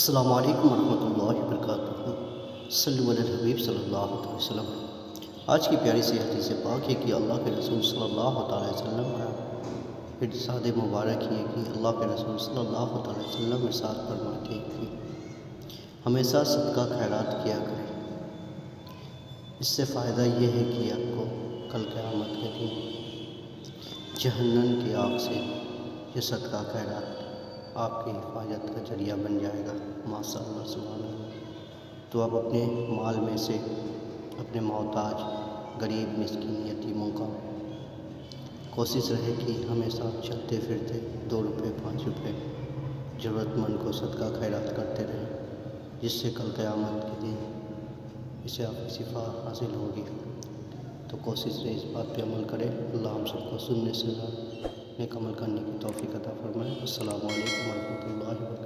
السلام علیکم ورحمۃ اللہ وبرکاتہ۔ صلی علی الحبیب صلی اللہ علیہ وسلم۔ آج کی پیاری سی حدیث پاک ہے کہ اللہ کے رسول صلی اللہ علیہ وسلم کا ارشاد مبارک یہ کہ اللہ کے رسول صلی اللہ علیہ وسلم ارشاد فرماتے ہیں کہ ہمیشہ صدقہ خیرات کیا کریں۔ اس سے فائدہ یہ ہے کہ آپ کو کل قیامت کے دن جہنم کی آگ سے یہ صدقہ خیرات آپ کی حفاظت کا ذریعہ بن جائے گا۔ ماشاء اللہ سبحان اللہ۔ تو آپ اپنے مال میں سے اپنے محتاج غریب مسکین یتیموں کا کوشش رہے کہ ہمیشہ چلتے پھرتے 2 روپے 5 روپے ضرورت مند کو صدقہ خیرات کرتے رہیں، جس سے کل قیامت کے دن اسے آپ کی شفا حاصل ہوگی۔ تو کوشش سے اس بات پہ عمل کریں۔ اللہ ہم سب کو سننے سے نیک عمل کرنے کی توفیق عطا فرمائے۔ السلام علیکم ورحمۃ اللہ وبرکاتہ۔